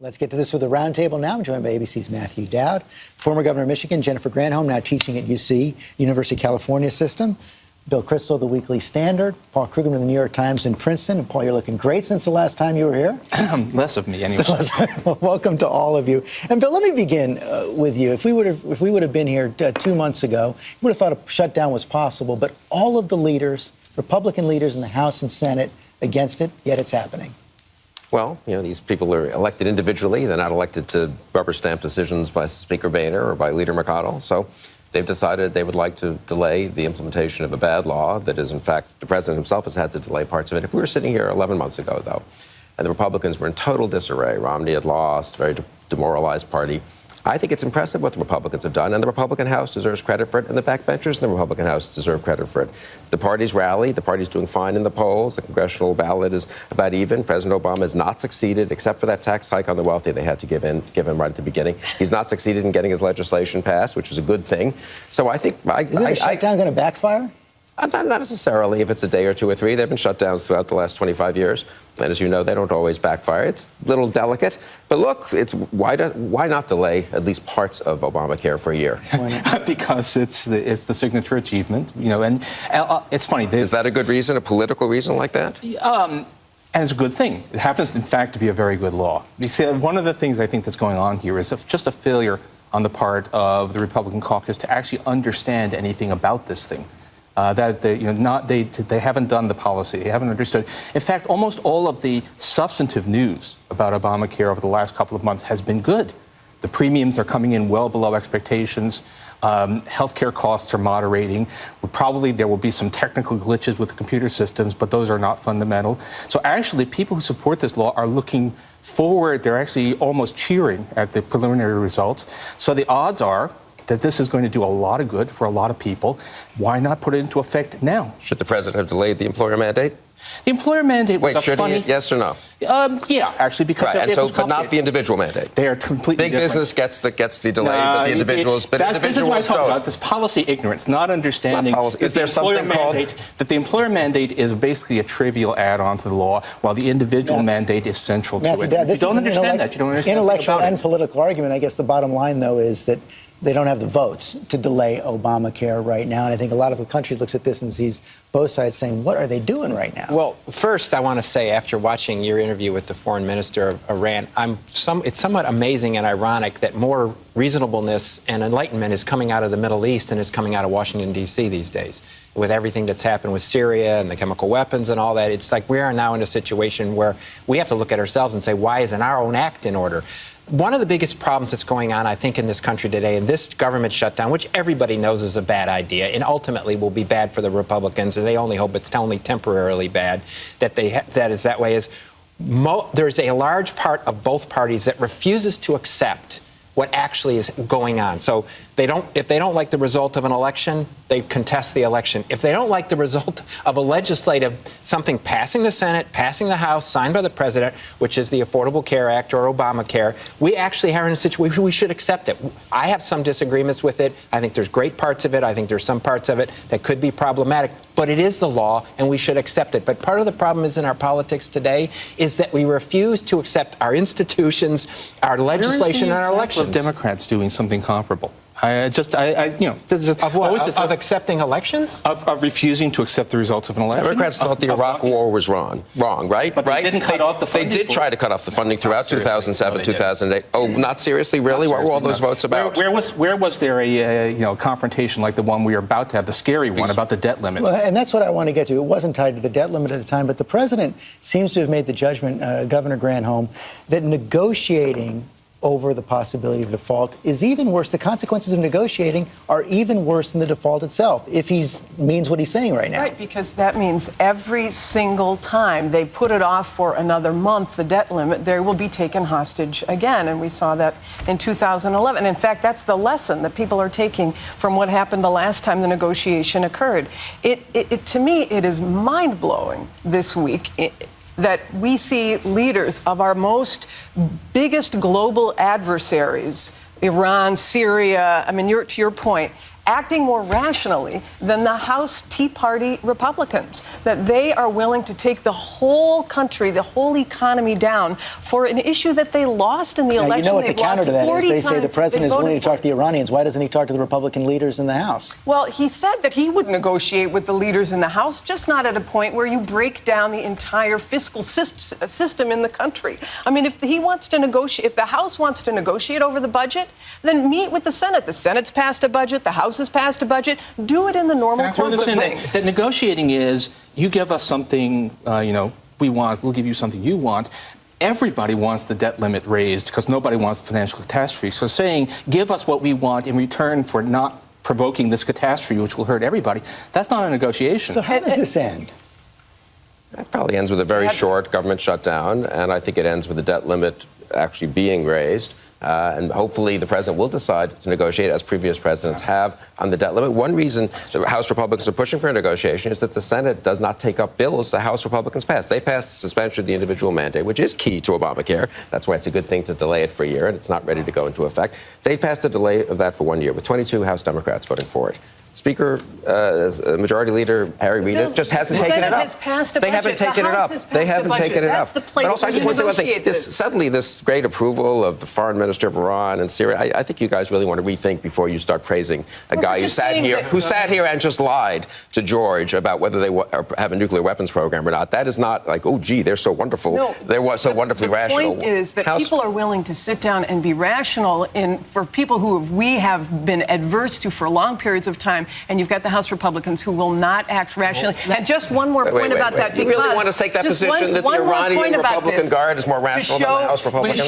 Let's get to this with the roundtable now. I'm joined by ABC's Matthew Dowd, former governor of Michigan, Jennifer Granholm, now teaching at UC, University of California System, Bill Kristol, the Weekly Standard, Paul Krugman of the New York Times in Princeton. And Paul, you're looking great since the last time you were here. Less of me, anyway. Well, welcome to all of you. And Bill, let me begin with you. If we would have been here 2 months ago, we would have thought a shutdown was possible. But all of the leaders, Republican leaders in the House and Senate, against it, yet it's happening. Well, you know, these people are elected individually. They're not elected to rubber stamp decisions by Speaker Boehner or by Leader McConnell. So they've decided they would like to delay the implementation of a bad law that is, in fact, the president himself has had to delay parts of it. If we were sitting here 11 months ago, though, and the Republicans were in total disarray, Romney had lost, very demoralized party, I think it's impressive what the Republicans have done, and the Republican House deserves credit for it, and the backbenchers in the Republican House deserve credit for it. The party's rallied. The party's doing fine in the polls. The congressional ballot is about even. President Obama has not succeeded, except for that tax hike on the wealthy they had to give him right at the beginning. He's not succeeded in getting his legislation passed, which is a good thing. So I think... Isn't the shutdown going to backfire? Not necessarily if it's a day or two or three. There have been shutdowns throughout the last 25 years. And as you know, they don't always backfire. It's a little delicate. But look, why not delay at least parts of Obamacare for a year? Because it's the signature achievement, you know, and it's funny. Is that a good reason, a political reason like that? And it's a good thing. It happens, in fact, to be a very good law. You see, one of the things I think that's going on here is just a failure on the part of the Republican caucus to actually understand anything about this thing. That they haven't done the policy, they haven't understood. In fact, almost all of the substantive news about Obamacare over the last couple of months has been good. The premiums are coming in well below expectations. Healthcare costs are moderating. There will be some technical glitches with the computer systems, but those are not fundamental. So actually, people who support this law are looking forward. They're actually almost cheering at the preliminary results. So the odds are that this is going to do a lot of good for a lot of people. Why not put it into effect now? Should the president have delayed the employer mandate? The employer mandate was should he? Yes or no? Yeah, actually, because right, but not the individual mandate. They are completely different. Business gets the delay, but the individuals, this is what I'm talking about. This policy ignorance, not understanding. Is there something called that the employer mandate is basically a trivial add-on to the law, while the individual mandate is central to it. Dad, if you don't understand that, you don't understand intellectual and political argument. I guess the bottom line, though, is that they don't have the votes to delay Obamacare right now. And I think a lot of the country looks at this and sees both sides saying, what are they doing right now? Well, first, I want to say, after watching your interview with the foreign minister of Iran, it's somewhat amazing and ironic that more reasonableness and enlightenment is coming out of the Middle East than is coming out of Washington, D.C. these days. With everything that's happened with Syria and the chemical weapons and all that, it's like we are now in a situation where we have to look at ourselves and say, why isn't our own act in order? One of the biggest problems that's going on, I think, in this country today, and this government shutdown, which everybody knows is a bad idea and ultimately will be bad for the Republicans, and they only hope it's only temporarily bad, that is that way, is there's a large part of both parties that refuses to accept what actually is going on. So if they don't like the result of an election, they contest the election. If they don't like the result of a legislative, something passing the Senate, passing the House, signed by the president, which is the Affordable Care Act or Obamacare, we actually are in a situation where we should accept it. I have some disagreements with it. I think there's great parts of it. I think there's some parts of it that could be problematic. But it is the law, and we should accept it. But part of the problem is in our politics today is that we refuse to accept our institutions, our legislation, and our elections. Of Democrats doing something comparable. Of accepting elections? Of refusing to accept the results of an election? Democrats thought the Iraq War was wrong, right? But they didn't cut off the funding. They did try to cut off the funding throughout 2007, 2008. Oh, not seriously? Really? What were all those votes about? Where was there a confrontation like the one we are about to have, the scary one about the debt limit? Well, and that's what I want to get to. It wasn't tied to the debt limit at the time, but the president seems to have made the judgment, Governor Granholm, that negotiating over the possibility of default is even worse. The consequences of negotiating are even worse than the default itself, if he means what he's saying right now. Right, because that means every single time they put it off for another month, the debt limit, they will be taken hostage again. And we saw that in 2011. In fact, that's the lesson that people are taking from what happened the last time the negotiation occurred. To me, it is mind-blowing this week that we see leaders of our biggest global adversaries, Iran, Syria, to your point, acting more rationally than the House Tea Party Republicans, that they are willing to take the whole country, the whole economy down for an issue that they lost in the election. You know what the They've counter to lost that is? 40 They say the times president is they willing to voted talk for to the Iranians. Why doesn't he talk to the Republican leaders in the House? Well, he said that he would negotiate with the leaders in the House, just not at a point where you break down the entire fiscal system in the country. I mean, if he wants to negotiate, if the House wants to negotiate over the budget, then meet with the Senate. The Senate's passed a budget. The House has passed a budget. Do it in the normal course of things. That negotiating is, you give us something, we want, we'll give you something you want. Everybody wants the debt limit raised because nobody wants financial catastrophe. So saying, give us what we want in return for not provoking this catastrophe, which will hurt everybody, that's not a negotiation. So how does this end? It probably ends with a very short government shutdown, and I think it ends with the debt limit actually being raised. And hopefully the president will decide to negotiate, as previous presidents have, on the debt limit. One reason the House Republicans are pushing for a negotiation is that the Senate does not take up bills the House Republicans passed. They passed the suspension of the individual mandate, which is key to Obamacare. That's why it's a good thing to delay it for a year, and it's not ready to go into effect. They passed a delay of that for 1 year, with 22 House Democrats voting for it. Speaker, Majority Leader Harry Reid just hasn't taken it up. They haven't taken it up. They haven't taken it up. But also, I just want to say one thing. Suddenly, this great approval of the foreign minister of Iran and Syria, I think you guys really want to rethink before you start praising a guy who sat here and just lied to George about whether they have a nuclear weapons program or not. That is not like, oh, gee, they're so wonderful. No, they're so wonderfully rational. The point is that people are willing to sit down and be rational for people who we have been adverse to for long periods of time. And you've got the House Republicans who will not act rationally. And just one more point about that. You really want to take that position that the Iranian Republican Guard is more rational than the House Republicans?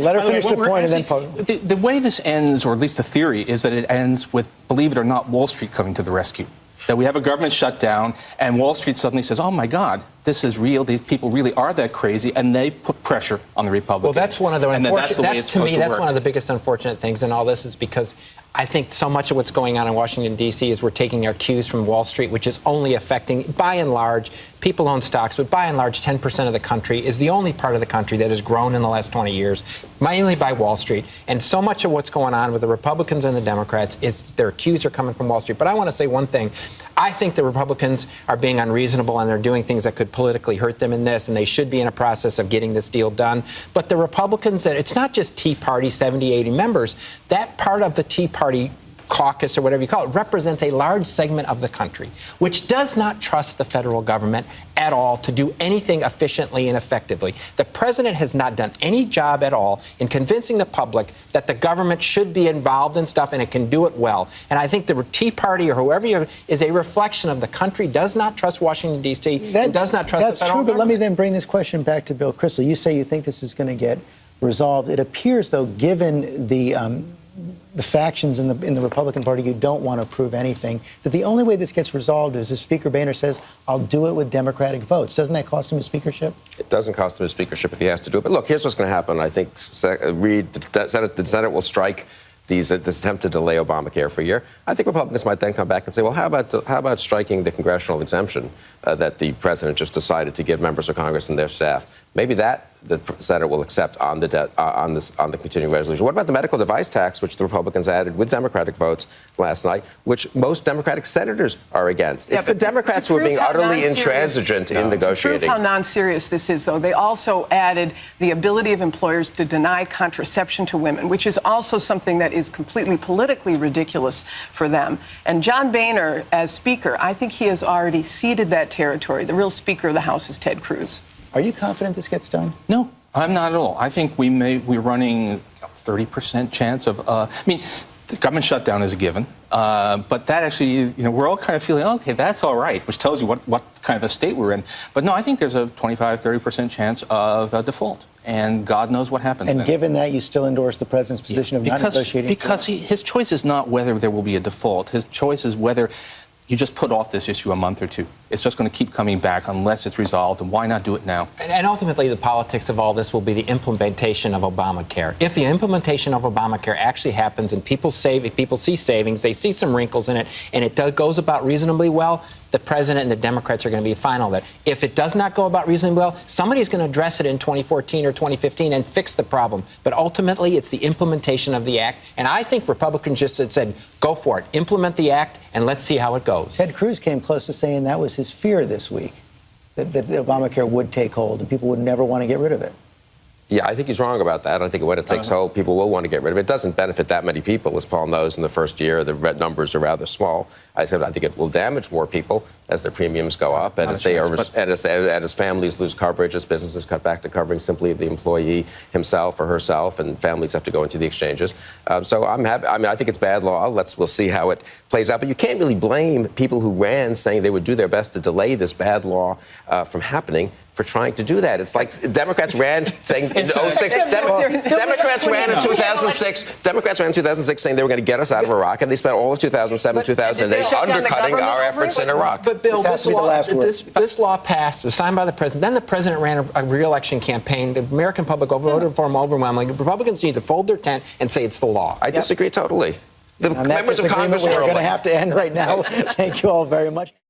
Let her finish the point and then... The way this ends, or at least the theory, is that it ends with, believe it or not, Wall Street coming to the rescue. That we have a government shutdown, and Wall Street suddenly says, oh, my God, this is real. These people really are that crazy, and they put pressure on the Republicans. Well, that's one of the unfortunate... That's one of the work. biggest unfortunate things in all this is because I think so much of what's going on in Washington, D.C. is we're taking our cues from Wall Street, which is only affecting, by and large, people own stocks, but by and large, 10% of the country is the only part of the country that has grown in the last 20 years, mainly by Wall Street. And so much of what's going on with the Republicans and the Democrats is their cues are coming from Wall Street. But I want to say one thing. I think the Republicans are being unreasonable and they're doing things that could politically hurt them in this, and they should be in a process of getting this deal done. But the Republicans, it's not just Tea Party, 70, 80 members. That part of the Tea Party caucus or whatever you call it represents a large segment of the country which does not trust the federal government at all to do anything efficiently and effectively. The president has not done any job at all in convincing the public that the government should be involved in stuff and it can do it well. And I think the Tea Party or whoever is a reflection of the country does not trust Washington, D.C. and does not trust the federal government. That's true, but let me then bring this question back to Bill Kristol. You say you think this is going to get resolved. It appears, though, given the factions in the Republican Party who don't want to approve anything, that the only way this gets resolved is if Speaker Boehner says, I'll do it with Democratic votes. Doesn't that cost him his speakership? It doesn't cost him his speakership if he has to do it. But look, here's what's going to happen. I think the Senate will strike this attempt to delay Obamacare for a year. I think Republicans might then come back and say, well, how about striking the congressional exemption that the president just decided to give members of Congress and their staff? Maybe that the Senate will accept on the debt on the continuing resolution. What about the medical device tax, which the Republicans added with Democratic votes last night, which most Democratic senators are against? It's the Democrats who are being utterly intransigent in negotiating. To prove how non-serious this is, though, they also added the ability of employers to deny contraception to women, which is also something that is completely politically ridiculous for them. And John Boehner, as Speaker, I think he has already ceded that territory. The real Speaker of the House is Ted Cruz. Are you confident this gets done? No, I'm not at all. I think we're running a 30% chance of, the government shutdown is a given, but that actually, we're all kind of feeling, okay, that's all right, which tells you what kind of a state we're in. But no, I think there's a 25, 30% chance of a default, and God knows what happens then. And given that, you still endorse the president's position of not negotiating? Because his choice is not whether there will be a default. His choice is whether you just put off this issue a month or two. It's just going to keep coming back unless it's resolved, and why not do it now? And ultimately, the politics of all this will be the implementation of Obamacare. If the implementation of Obamacare actually happens and people see savings, they see some wrinkles in it, and it goes about reasonably well, the president and the Democrats are going to be final there. If it does not go about reasonably well, somebody's going to address it in 2014 or 2015 and fix the problem. But ultimately, it's the implementation of the act. And I think Republicans just said, go for it. Implement the act, and let's see how it goes. Ted Cruz came close to saying that was his fear this week, that Obamacare would take hold and people would never want to get rid of it. Yeah, I think he's wrong about that. I think when it takes hold, people will want to get rid of it. It doesn't benefit that many people, as Paul knows. In the first year, the numbers are rather small. I think it will damage more people as their premiums go up, and as families lose coverage, as businesses cut back to covering simply the employee himself or herself, and families have to go into the exchanges. So I'm happy. I mean, I think it's bad law. We'll see how it plays out. But you can't really blame people who ran saying they would do their best to delay this bad law from happening for trying to do that. It's like Democrats ran saying in 06. Democrats ran in 2006. Democrats ran in 2006 saying they were going to get us out of Iraq, and they spent all of 2007, 2008 undercutting our efforts in Iraq. But Bill, this law passed, was signed by the president. Then the president ran a re-election campaign. The American public voted for him overwhelmingly. Republicans need to fold their tent and say it's the law. I disagree totally. The members of Congress we're going to have to end right now. Thank you all very much.